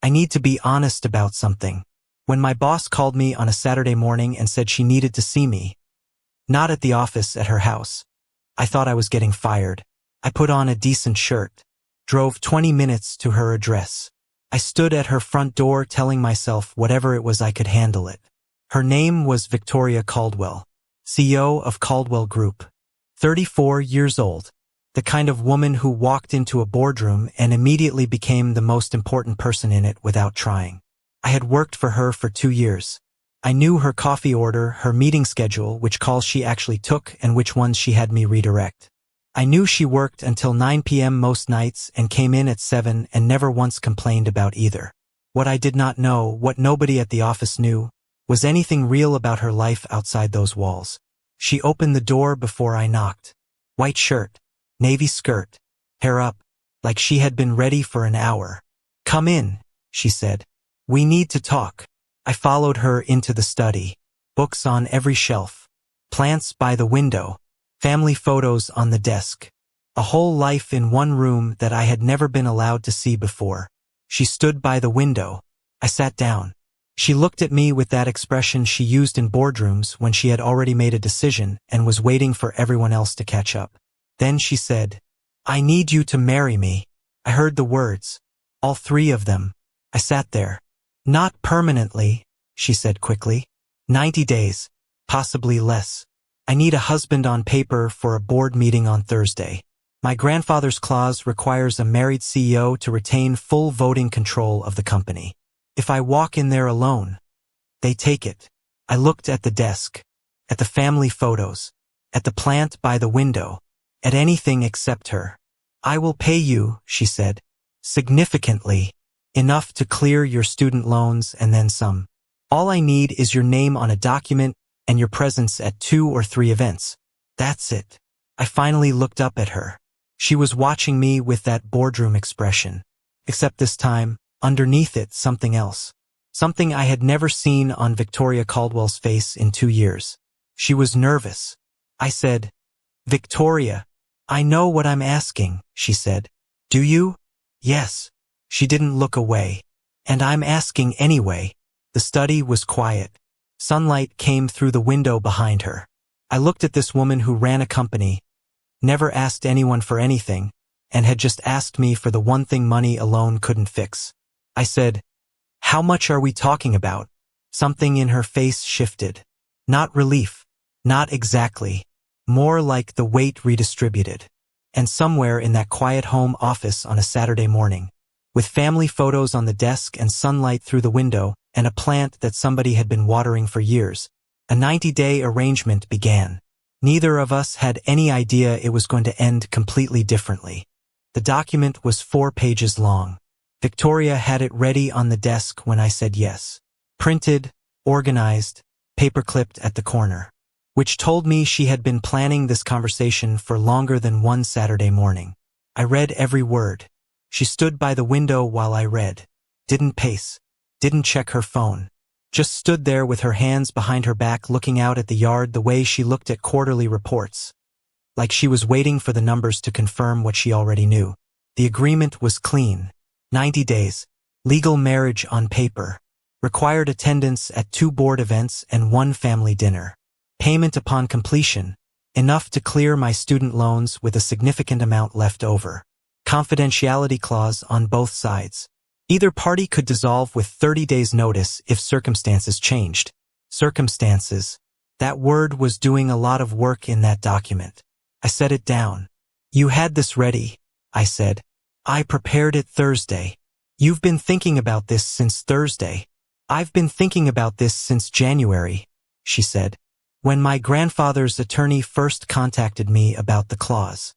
I need to be honest about something. When my boss called me on a Saturday morning and said she needed to see me, not at the office, at her house, I thought I was getting fired. I put on a decent shirt, drove 20 minutes to her address. I stood at her front door telling myself whatever it was I could handle it. Her name was Victoria Caldwell, CEO of Caldwell Group, 34 years old, the kind of woman who walked into a boardroom and immediately became the most important person in it without trying. I had worked for her for 2 years. I knew her coffee order, her meeting schedule, which calls she actually took and which ones she had me redirect. I knew she worked until 9 p.m. most nights and came in at 7 and never once complained about either. What I did not know, what nobody at the office knew, was anything real about her life outside those walls. She opened the door before I knocked. White shirt, navy skirt, hair up, like she had been ready for an hour. "Come in," she said. "We need to talk." I followed her into the study. Books on every shelf, plants by the window, family photos on the desk. A whole life in one room that I had never been allowed to see before. She stood by the window. I sat down. She looked at me with that expression she used in boardrooms when she had already made a decision and was waiting for everyone else to catch up. Then she said, "I need you to marry me." I heard the words, all 3 of them. I sat there. "Not permanently," she said quickly. 90 days, possibly less. I need a husband on paper for a board meeting on Thursday. My grandfather's clause requires a married CEO to retain full voting control of the company. If I walk in there alone, they take it. I looked at the desk, at the family photos, at the plant by the window, at anything except her. "I will pay you," she said, "significantly, enough to clear your student loans and then some. All I need is your name on a document and your presence at 2 or 3 events. That's it." I finally looked up at her. She was watching me with that boardroom expression, except this time, underneath it, something else. Something I had never seen on Victoria Caldwell's face in 2 years. She was nervous. I said, "Victoria, I know what I'm asking," she said. "Do you?" "Yes." She didn't look away. "And I'm asking anyway." The study was quiet. Sunlight came through the window behind her. I looked at this woman who ran a company, never asked anyone for anything, and had just asked me for the one thing money alone couldn't fix. I said, "How much are we talking about?" Something in her face shifted. Not relief. Not exactly. More like the weight redistributed. And somewhere in that quiet home office on a Saturday morning, with family photos on the desk and sunlight through the window, and a plant that somebody had been watering for years, a 90-day arrangement began. Neither of us had any idea it was going to end completely differently. The document was 4 pages long. Victoria had it ready on the desk when I said yes. Printed, organized, paper-clipped at the corner. Which told me she had been planning this conversation for longer than one Saturday morning. I read every word. She stood by the window while I read. Didn't pace. Didn't check her phone. Just stood there with her hands behind her back looking out at the yard the way she looked at quarterly reports. Like she was waiting for the numbers to confirm what she already knew. The agreement was clean. 90 days. Legal marriage on paper. Required attendance at 2 board events and 1 family dinner. Payment upon completion. Enough to clear my student loans with a significant amount left over. Confidentiality clause on both sides. Either party could dissolve with 30 days' notice if circumstances changed. Circumstances. That word was doing a lot of work in that document. I set it down. "You had this ready," I said. "I prepared it Thursday." "You've been thinking about this since Thursday." "I've been thinking about this since January," she said, "when my grandfather's attorney first contacted me about the clause.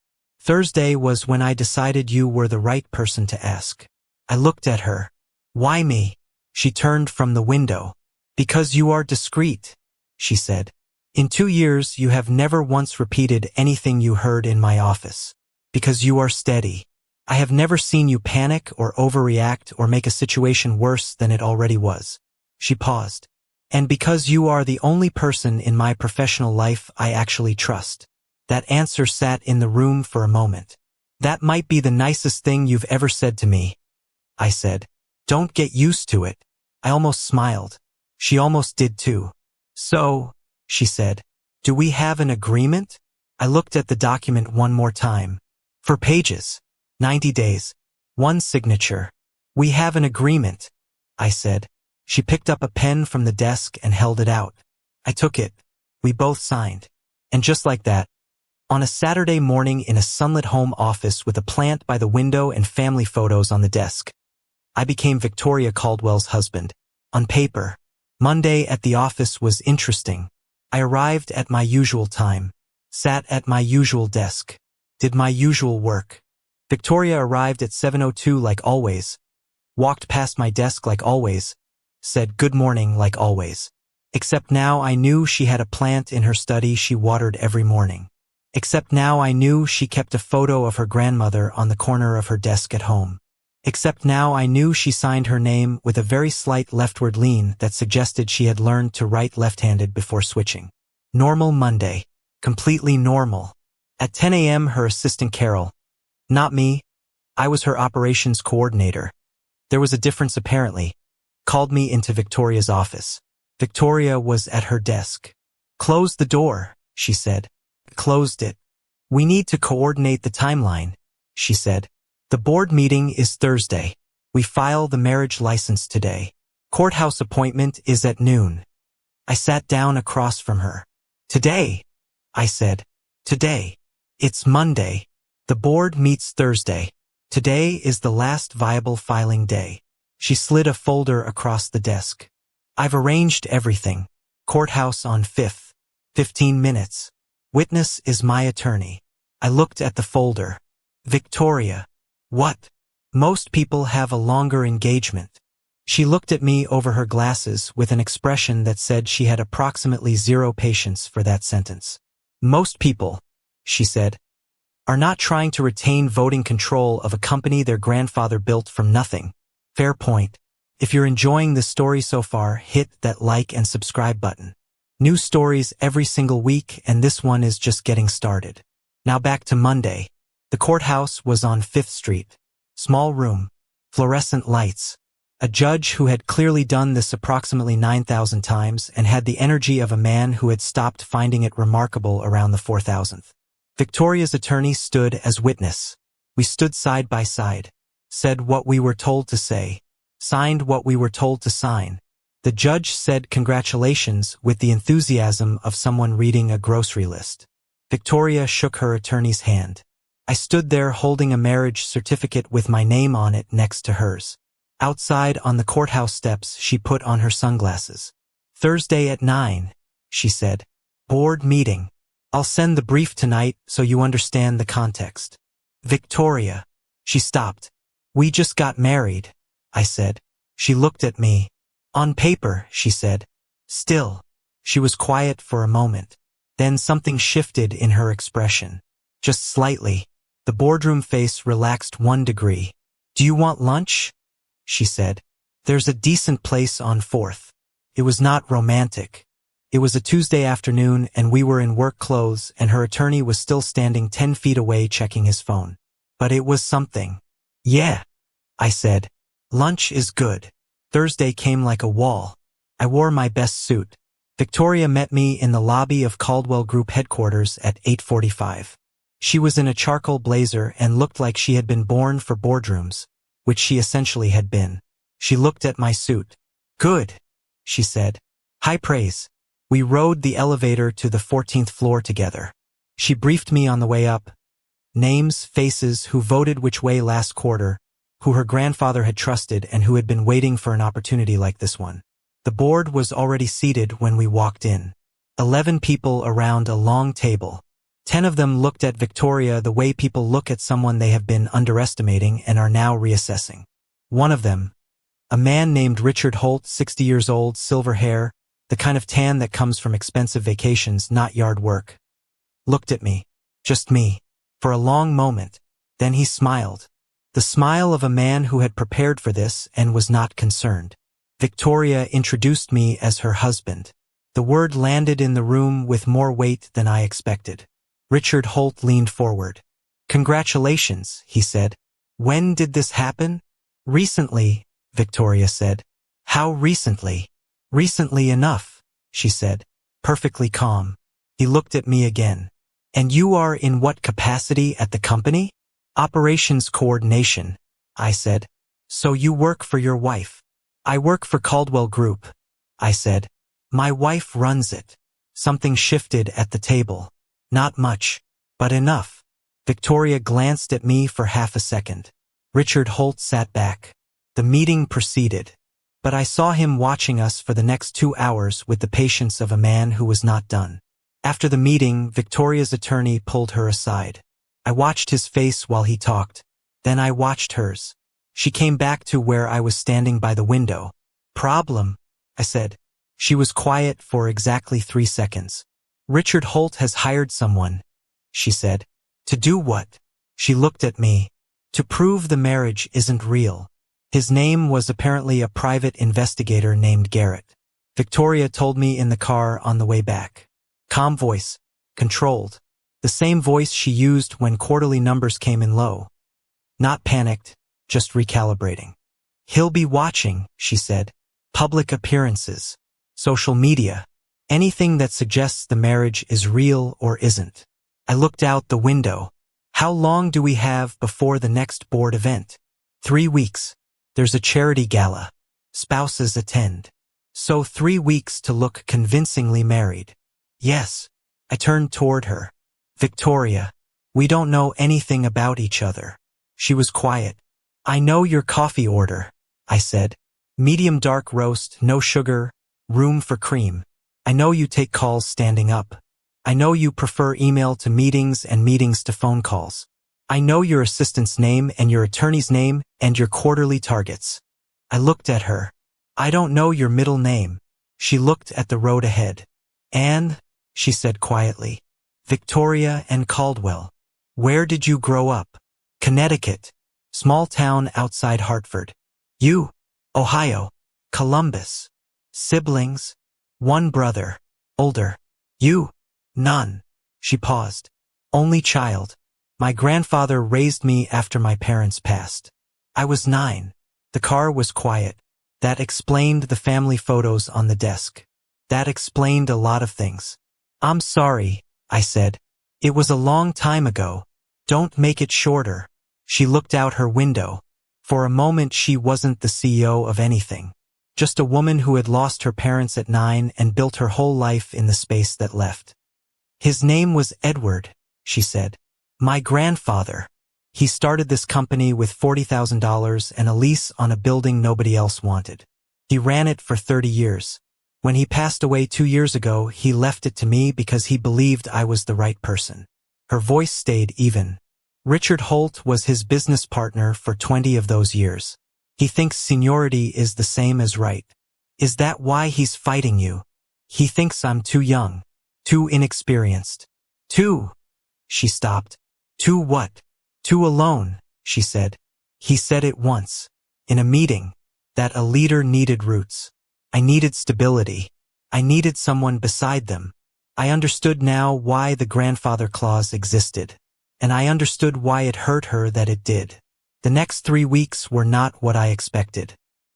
Thursday was when I decided you were the right person to ask." I looked at her. "Why me?" She turned from the window. "Because you are discreet," she said. "In 2 years you have never once repeated anything you heard in my office. Because you are steady. I have never seen you panic or overreact or make a situation worse than it already was." She paused. "And because you are the only person in my professional life I actually trust." That answer sat in the room for a moment. "That might be the nicest thing you've ever said to me," I said. Don't get used to it. I almost smiled. She almost did too. So, she said, do we have an agreement? I looked at the document one more time. 4 pages. 90 days. 1 signature. We have an agreement, I said. She picked up a pen from the desk and held it out. I took it. We both signed. And just like that, on a Saturday morning in a sunlit home office with a plant by the window and family photos on the desk, I became Victoria Caldwell's husband. On paper, Monday at the office was interesting. I arrived at my usual time, sat at my usual desk, did my usual work. Victoria arrived at 7:02 like always, walked past my desk like always, said good morning like always. Except now I knew she had a plant in her study she watered every morning. Except now I knew she kept a photo of her grandmother on the corner of her desk at home. Except now I knew she signed her name with a very slight leftward lean that suggested she had learned to write left-handed before switching. Normal Monday. Completely normal. At 10 a.m. her assistant Carol, not me, I was her operations coordinator. There was a difference apparently, called me into Victoria's office. Victoria was at her desk. Close the door, she said. Closed it. We need to coordinate the timeline, she said. The board meeting is Thursday. We file the marriage license today. Courthouse appointment is at noon. I sat down across from her. Today, I said. Today. It's Monday. The board meets Thursday. Today is the last viable filing day. She slid a folder across the desk. I've arranged everything. Courthouse on 5th. 15 minutes. Witness is my attorney. I looked at the folder. Victoria. What? Most people have a longer engagement. She looked at me over her glasses with an expression that said she had approximately 0 patience for that sentence. Most people, she said, are not trying to retain voting control of a company their grandfather built from nothing. Fair point. If you're enjoying this story so far, hit that like and subscribe button. New stories every single week, and this one is just getting started. Now back to Monday. The courthouse was on 5th Street. Small room. Fluorescent lights. A judge who had clearly done this approximately 9,000 times and had the energy of a man who had stopped finding it remarkable around the 4,000th. Victoria's attorney stood as witness. We stood side by side. Said what we were told to say. Signed what we were told to sign. The judge said congratulations with the enthusiasm of someone reading a grocery list. Victoria shook her attorney's hand. I stood there holding a marriage certificate with my name on it next to hers. Outside on the courthouse steps, she put on her sunglasses. Thursday at 9, she said. Board meeting. I'll send the brief tonight so you understand the context. Victoria. She stopped. We just got married, I said. She looked at me. On paper, she said. Still. She was quiet for a moment. Then something shifted in her expression. Just slightly. The boardroom face relaxed 1 degree. Do you want lunch? She said. There's a decent place on 4th. It was not romantic. It was a Tuesday afternoon and we were in work clothes and her attorney was still standing 10 feet away checking his phone. But it was something. Yeah, I said. Lunch is good. Thursday came like a wall. I wore my best suit. Victoria met me in the lobby of Caldwell Group headquarters at 8:45. She was in a charcoal blazer and looked like she had been born for boardrooms, which she essentially had been. She looked at my suit. Good, she said. High praise. We rode the elevator to the 14th floor together. She briefed me on the way up. Names, faces, who voted which way last quarter, who her grandfather had trusted and who had been waiting for an opportunity like this one. The board was already seated when we walked in. 11 people around a long table. 10 of them looked at Victoria the way people look at someone they have been underestimating and are now reassessing. One of them, a man named Richard Holt, 60 years old, silver hair, the kind of tan that comes from expensive vacations, not yard work, looked at me. Just me. For a long moment. Then he smiled. The smile of a man who had prepared for this and was not concerned. Victoria introduced me as her husband. The word landed in the room with more weight than I expected. Richard Holt leaned forward. Congratulations, he said. When did this happen? Recently, Victoria said. How recently? Recently enough, she said, perfectly calm. He looked at me again. And you are in what capacity at the company? Operations coordination, I said. So you work for your wife? I work for Caldwell Group, I said. My wife runs it. Something shifted at the table. Not much, but enough. Victoria glanced at me for half a second. Richard Holt sat back. The meeting proceeded. But I saw him watching us for the next 2 hours with the patience of a man who was not done. After the meeting, Victoria's attorney pulled her aside. I watched his face while he talked. Then I watched hers. She came back to where I was standing by the window. Problem, I said. She was quiet for exactly 3 seconds. Richard Holt has hired someone, she said. To do what? She looked at me. To prove the marriage isn't real. His name was apparently a private investigator named Garrett. Victoria told me in the car on the way back. Calm voice. Controlled. The same voice she used when quarterly numbers came in low. Not panicked, just recalibrating. He'll be watching, she said. Public appearances. Social media. Anything that suggests the marriage is real or isn't. I looked out the window. How long do we have before the next board event? 3 weeks. There's a charity gala. Spouses attend. So 3 weeks to look convincingly married. Yes. I turned toward her. Victoria, we don't know anything about each other. She was quiet. I know your coffee order, I said. Medium dark roast, no sugar, room for cream. I know you take calls standing up. I know you prefer email to meetings and meetings to phone calls. I know your assistant's name and your attorney's name and your quarterly targets. I looked at her. I don't know your middle name. She looked at the road ahead. Anne, she said quietly. Victoria and Caldwell. Where did you grow up? Connecticut. Small town outside Hartford. You? Ohio. Columbus. Siblings? 1 brother. Older. You? None. She paused. Only child. My grandfather raised me after my parents passed. I was 9. The car was quiet. That explained the family photos on the desk. That explained a lot of things. I'm sorry, I said. It was a long time ago. Don't make it shorter. She looked out her window. For a moment she wasn't the CEO of anything. Just a woman who had lost her parents at 9 and built her whole life in the space that left. His name was Edward, she said. My grandfather. He started this company with $40,000 and a lease on a building nobody else wanted. He ran it for 30 years. When he passed away 2 years ago, he left it to me because he believed I was the right person. Her voice stayed even. Richard Holt was his business partner for 20 of those years. He thinks seniority is the same as right. Is that why he's fighting you? He thinks I'm too young, too inexperienced. Too. She stopped. Too what? Too alone, she said. He said it once, in a meeting, that a leader needed roots. I needed stability. I needed someone beside them. I understood now why the grandfather clause existed. And I understood why it hurt her that it did. The next 3 weeks were not what I expected.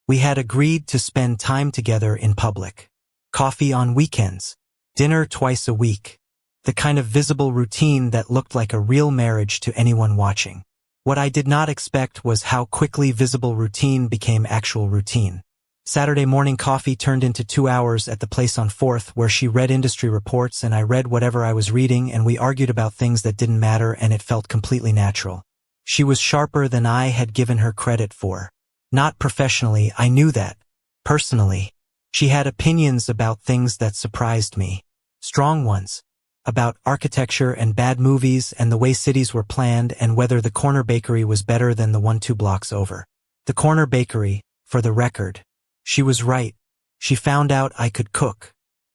We had agreed to spend time together in public. Coffee on weekends. Dinner twice a week. The kind of visible routine that looked like a real marriage to anyone watching. What I did not expect was how quickly visible routine became actual routine. Saturday morning coffee turned into 2 hours at the place on 4th where she read industry reports and I read whatever I was reading and we argued about things that didn't matter and it felt completely natural. She was sharper than I had given her credit for. Not professionally, I knew that. Personally, she had opinions about things that surprised me. Strong ones. About architecture and bad movies and the way cities were planned and whether the corner bakery was better than the one 2 blocks over. The corner bakery, for the record. She was right. She found out I could cook.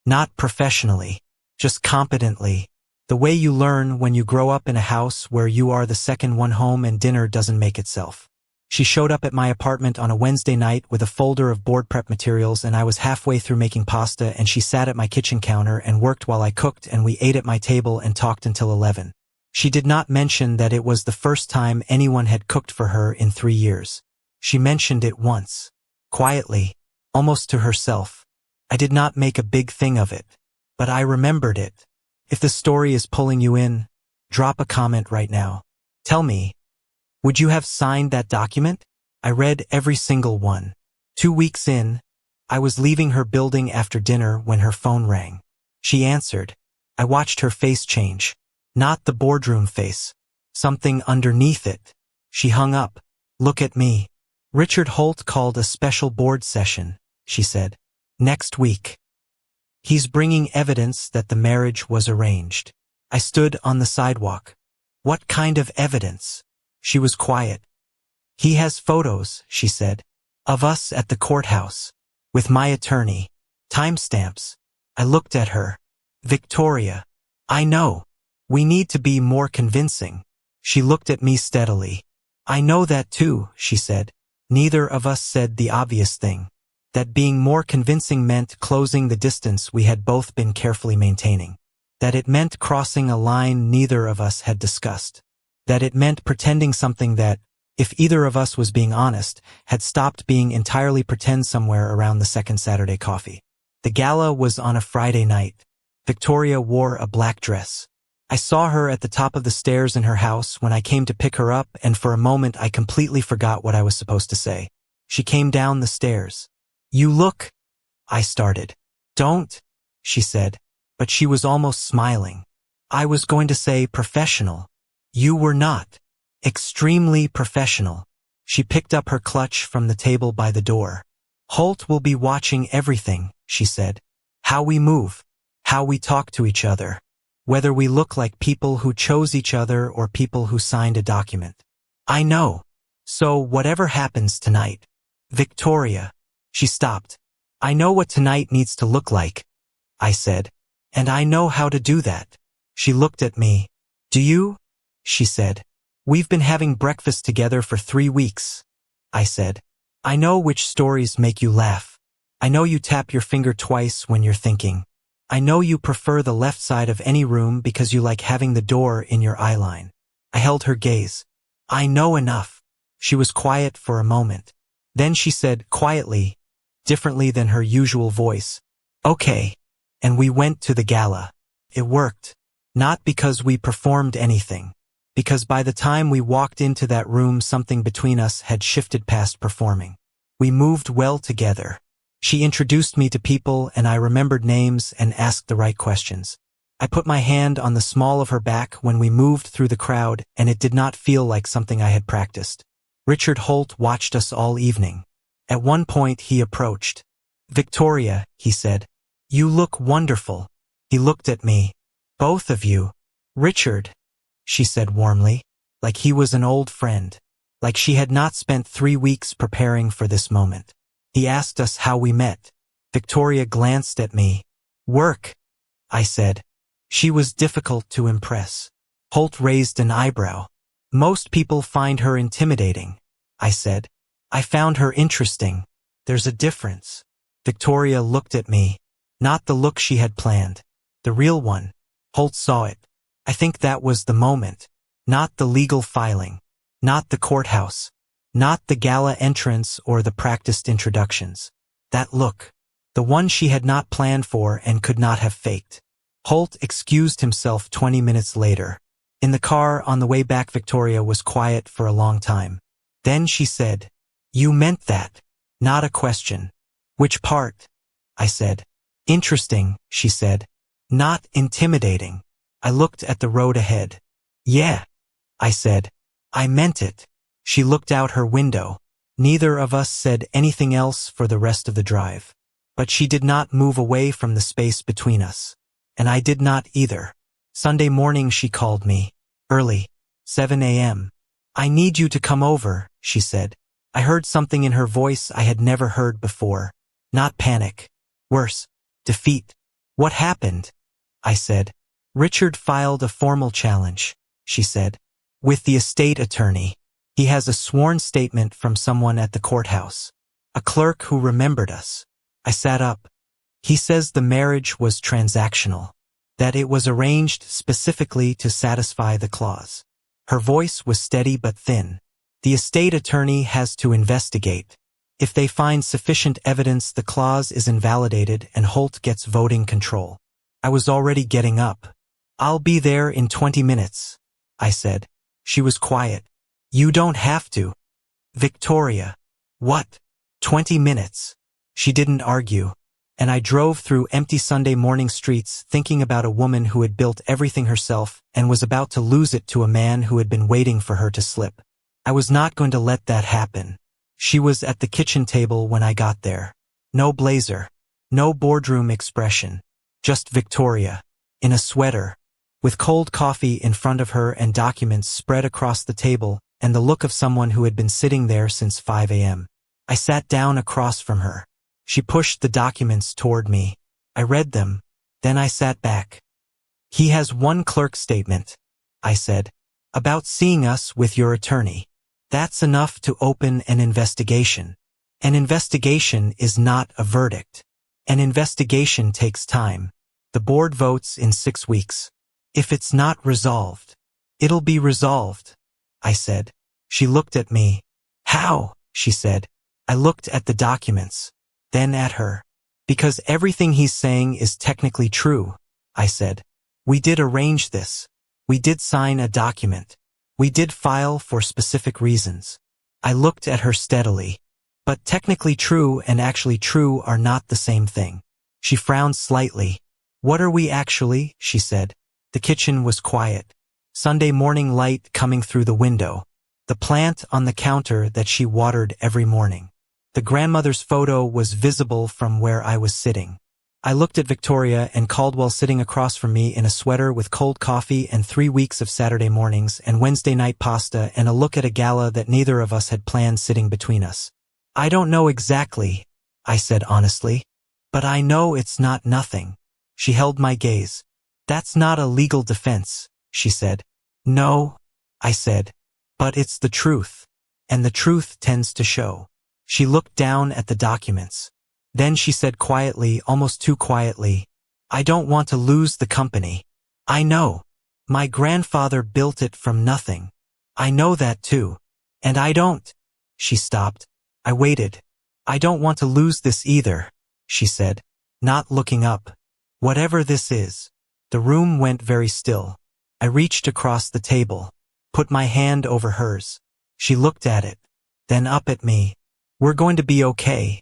Not professionally, just competently. The way you learn when you grow up in a house where you are the second one home and dinner doesn't make itself. She showed up at my apartment on a Wednesday night with a folder of board prep materials and I was halfway through making pasta and she sat at my kitchen counter and worked while I cooked and we ate at my table and talked until 11. She did not mention that it was the first time anyone had cooked for her in 3 years. She mentioned it once. quietly, almost to herself. I did not make a big thing of it, but I remembered it. If the story is pulling you in, drop a comment right now. Tell me, would you have signed that document? I read every single one. 2 weeks in, I was leaving her building after dinner when her phone rang. She answered. I watched her face change. Not the boardroom face. Something underneath it. She hung up. Look at me. Richard Holt called a special board session, she said. Next week. He's bringing evidence that the marriage was arranged. I stood on the sidewalk. What kind of evidence? She was quiet. He has photos, she said, of us at the courthouse. With my attorney. Timestamps. I looked at her. Victoria. I know. We need to be more convincing. She looked at me steadily. I know that too, she said. Neither of us said the obvious thing. That being more convincing meant closing the distance we had both been carefully maintaining. That it meant crossing a line neither of us had discussed. That it meant pretending something that, if either of us was being honest, had stopped being entirely pretend somewhere around the second Saturday coffee. The gala was on a Friday night. Victoria wore a black dress. I saw her at the top of the stairs in her house when I came to pick her up, and for a moment I completely forgot what I was supposed to say. She came down the stairs. You look, I started. Don't, she said, but she was almost smiling. I was going to say professional. You were not. Extremely professional. She picked up her clutch from the table by the door. Holt will be watching everything, she said. How we move. How we talk to each other. Whether we look like people who chose each other or people who signed a document. I know. So whatever happens tonight. Victoria. She stopped. I know what tonight needs to look like, I said. And I know how to do that. She looked at me. Do you? She said. We've been having breakfast together for 3 weeks, I said. I know which stories make you laugh. I know you tap your finger twice when you're thinking. I know you prefer the left side of any room because you like having the door in your eye line. I held her gaze. I know enough. She was quiet for a moment. Then she said quietly, differently than her usual voice, okay. And we went to the gala. It worked. Not because we performed anything. Because by the time we walked into that room something between us had shifted past performing. We moved well together. She introduced me to people and I remembered names and asked the right questions. I put my hand on the small of her back when we moved through the crowd and it did not feel like something I had practiced. Richard Holt watched us all evening. At one point he approached. Victoria, he said. You look wonderful. He looked at me. Both of you. Richard, she said warmly, like he was an old friend, like she had not spent 3 weeks preparing for this moment. He asked us how we met. Victoria glanced at me. Work, I said. She was difficult to impress. Holt raised an eyebrow. Most people find her intimidating, I said. I found her interesting. There's a difference. Victoria looked at me. Not the look she had planned. The real one. Holt saw it. I think that was the moment. Not the legal filing. Not the courthouse. Not the gala entrance or the practiced introductions. That look. The one she had not planned for and could not have faked. Holt excused himself 20 minutes later. In the car on the way back Victoria was quiet for a long time. Then she said, You meant that. Not a question. Which part? I said. Interesting, she said. Not intimidating. I looked at the road ahead. Yeah, I said. I meant it. She looked out her window. Neither of us said anything else for the rest of the drive. But she did not move away from the space between us. And I did not either. Sunday morning she called me. Early. 7 a.m. I need you to come over, she said. I heard something in her voice I had never heard before. Not panic. Worse. Defeat. What happened? I said. Richard filed a formal challenge, she said. With the estate attorney. He has a sworn statement from someone at the courthouse. A clerk who remembered us. I sat up. He says the marriage was transactional. That it was arranged specifically to satisfy the clause. Her voice was steady but thin. The estate attorney has to investigate. If they find sufficient evidence, the clause is invalidated and Holt gets voting control. I was already getting up. I'll be there in 20 minutes, I said. She was quiet. You don't have to. Victoria. What? 20 minutes. She didn't argue. And I drove through empty Sunday morning streets thinking about a woman who had built everything herself and was about to lose it to a man who had been waiting for her to slip. I was not going to let that happen. She was at the kitchen table when I got there. No blazer. No boardroom expression. Just Victoria. In a sweater. With cold coffee in front of her and documents spread across the table, and the look of someone who had been sitting there since 5 a.m. I sat down across from her. She pushed the documents toward me. I read them. Then I sat back. He has one clerk statement, I said, about seeing us with your attorney. That's enough to open an investigation. An investigation is not a verdict. An investigation takes time. The board votes in 6 weeks. If it's not resolved, it'll be resolved, I said. She looked at me. How? She said. I looked at the documents, then at her. Because everything he's saying is technically true, I said. We did arrange this. We did sign a document. We did file for specific reasons. I looked at her steadily. But technically true and actually true are not the same thing. She frowned slightly. What are we actually? She said. The kitchen was quiet. Sunday morning light coming through the window. The plant on the counter that she watered every morning. The grandmother's photo was visible from where I was sitting. I looked at Victoria and Caldwell sitting across from me in a sweater with cold coffee and 3 weeks of Saturday mornings and Wednesday night pasta and a look at a gala that neither of us had planned sitting between us. I don't know exactly, I said honestly. But I know it's not nothing. She held my gaze. That's not a legal defense, she said. No, I said. But it's the truth. And the truth tends to show. She looked down at the documents. Then she said quietly, almost too quietly, I don't want to lose the company. I know. My grandfather built it from nothing. I know that too. And I don't. She stopped. I waited. I don't want to lose this either, she said, not looking up. Whatever this is. The room went very still. I reached across the table, put my hand over hers. She looked at it, then up at me. We're going to be okay,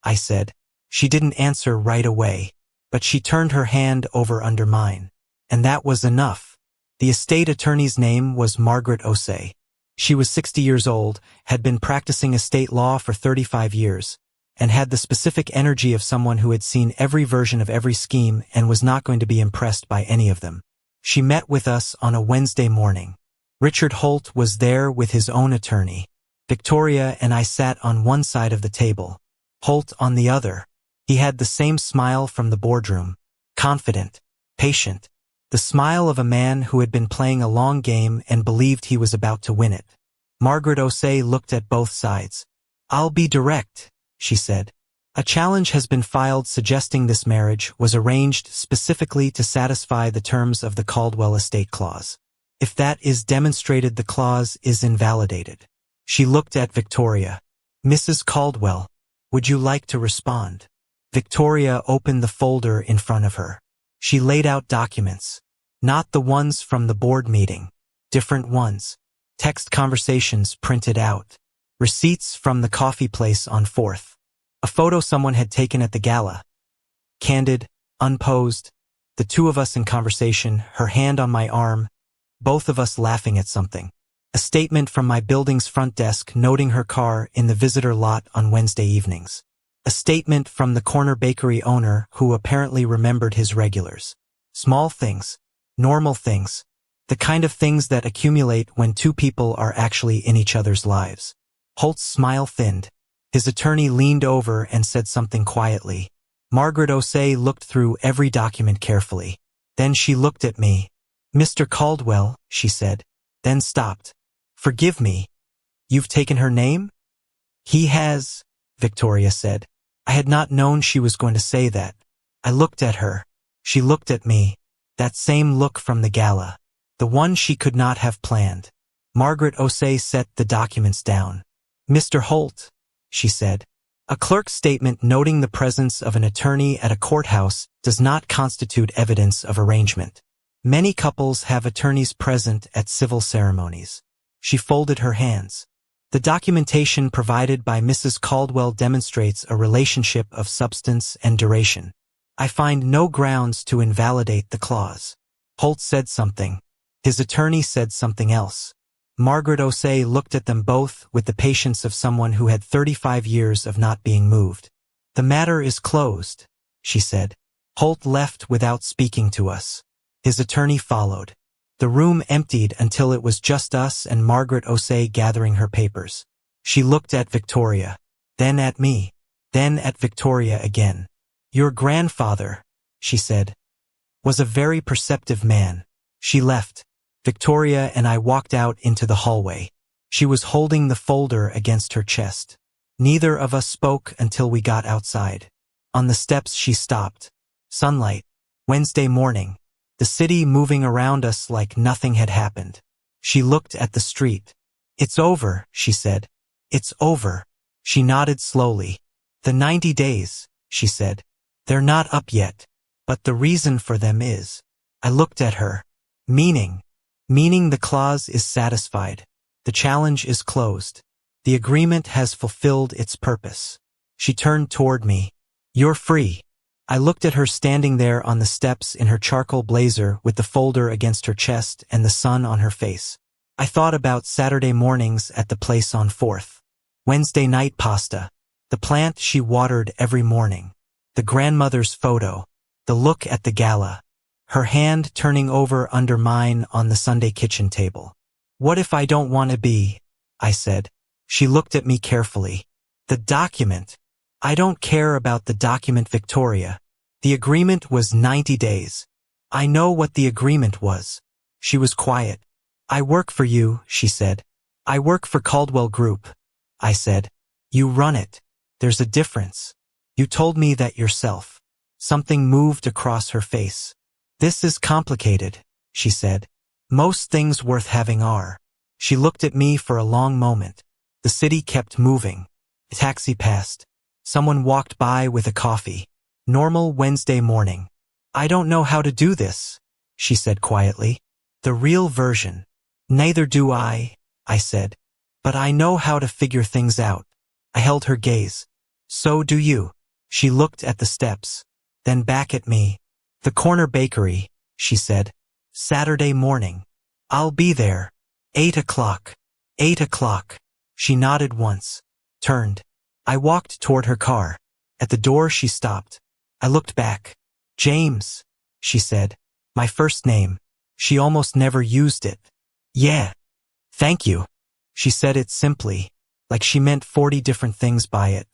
I said. She didn't answer right away, but she turned her hand over under mine. And that was enough. The estate attorney's name was Margaret Osei. She was 60 years old, had been practicing estate law for 35 years, and had the specific energy of someone who had seen every version of every scheme and was not going to be impressed by any of them. She met with us on a Wednesday morning. Richard Holt was there with his own attorney. Victoria and I sat on one side of the table, Holt on the other. He had the same smile from the boardroom, confident, patient, the smile of a man who had been playing a long game and believed he was about to win it. Margaret Osei looked at both sides. I'll be direct, she said. A challenge has been filed suggesting this marriage was arranged specifically to satisfy the terms of the Caldwell estate clause. If that is demonstrated, the clause is invalidated. She looked at Victoria. Mrs. Caldwell, would you like to respond? Victoria opened the folder in front of her. She laid out documents. Not the ones from the board meeting. Different ones. Text conversations printed out. Receipts from the coffee place on 4th. A photo someone had taken at the gala. Candid, unposed. The two of us in conversation, her hand on my arm. Both of us laughing at something. A statement from my building's front desk noting her car in the visitor lot on Wednesday evenings. A statement from the corner bakery owner who apparently remembered his regulars. Small things. Normal things. The kind of things that accumulate when two people are actually in each other's lives. Holt's smile thinned. His attorney leaned over and said something quietly. Margaret Osei looked through every document carefully. Then she looked at me. Mr. Caldwell, she said, then stopped. Forgive me. You've taken her name? He has, Victoria said. I had not known she was going to say that. I looked at her. She looked at me. That same look from the gala. The one she could not have planned. Margaret Osei set the documents down. Mr. Holt, she said, A clerk's statement noting the presence of an attorney at a courthouse does not constitute evidence of arrangement. Many couples have attorneys present at civil ceremonies. She folded her hands. The documentation provided by Mrs. Caldwell demonstrates a relationship of substance and duration. I find no grounds to invalidate the clause. Holt said something. His attorney said something else. Margaret O'Say looked at them both with the patience of someone who had 35 years of not being moved. The matter is closed, she said. Holt left without speaking to us. His attorney followed. The room emptied until it was just us and Margaret O'Say gathering her papers. She looked at Victoria, then at me, then at Victoria again. Your grandfather, she said, was a very perceptive man. She left. Victoria and I walked out into the hallway. She was holding the folder against her chest. Neither of us spoke until we got outside. On the steps she stopped. Sunlight. Wednesday morning. The city moving around us like nothing had happened. She looked at the street. It's over, she said. It's over. She nodded slowly. The 90 days, she said. They're not up yet. But the reason for them is. I looked at her. Meaning the clause is satisfied. The challenge is closed. The agreement has fulfilled its purpose. She turned toward me. You're free. I looked at her standing there on the steps in her charcoal blazer with the folder against her chest and the sun on her face. I thought about Saturday mornings at the place on 4th. Wednesday night pasta. The plant she watered every morning. The grandmother's photo. The look at the gala. Her hand turning over under mine on the Sunday kitchen table. What if I don't want to be? I said. She looked at me carefully. The document. I don't care about the document, Victoria. The agreement was 90 days. I know what the agreement was. She was quiet. I work for you, she said. I work for Caldwell Group. I said. You run it. There's a difference. You told me that yourself. Something moved across her face. This is complicated, she said. Most things worth having are. She looked at me for a long moment. The city kept moving. A taxi passed. Someone walked by with a coffee. Normal Wednesday morning. I don't know how to do this, she said quietly. The real version. Neither do I said. But I know how to figure things out. I held her gaze. So do you. She looked at the steps, then back at me. The corner bakery, she said. Saturday morning. I'll be there. 8 o'clock. 8 o'clock. She nodded once. Turned. I walked toward her car. At the door she stopped. I looked back. James, she said. My first name. She almost never used it. Yeah. Thank you. She said it simply, like she meant 40 different things by it.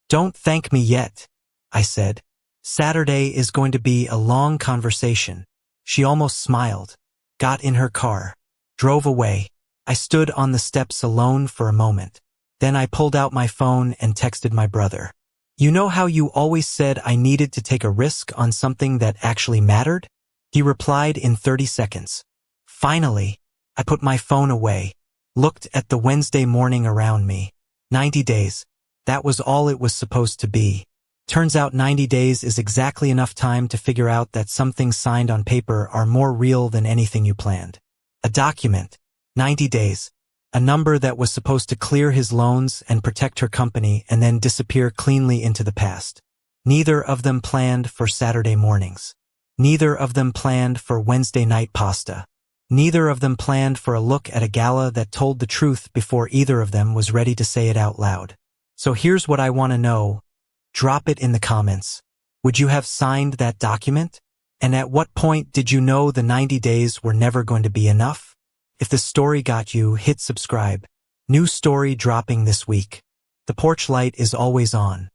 Don't thank me yet, I said. Saturday is going to be a long conversation. She almost smiled. Got in her car. Drove away. I stood on the steps alone for a moment. Then I pulled out my phone and texted my brother. You know how you always said I needed to take a risk on something that actually mattered? He replied in 30 seconds. Finally, I put my phone away, looked at the Wednesday morning around me. 90 days. That was all it was supposed to be. Turns out 90 days is exactly enough time to figure out that some things signed on paper are more real than anything you planned. A document. 90 days. A number that was supposed to clear his loans and protect her company and then disappear cleanly into the past. Neither of them planned for Saturday mornings. Neither of them planned for Wednesday night pasta. Neither of them planned for a look at a gala that told the truth before either of them was ready to say it out loud. So here's what I want to know. Drop it in the comments. Would you have signed that document? And at what point did you know the 90 days were never going to be enough? If the story got you, hit subscribe. New story dropping this week. The porch light is always on.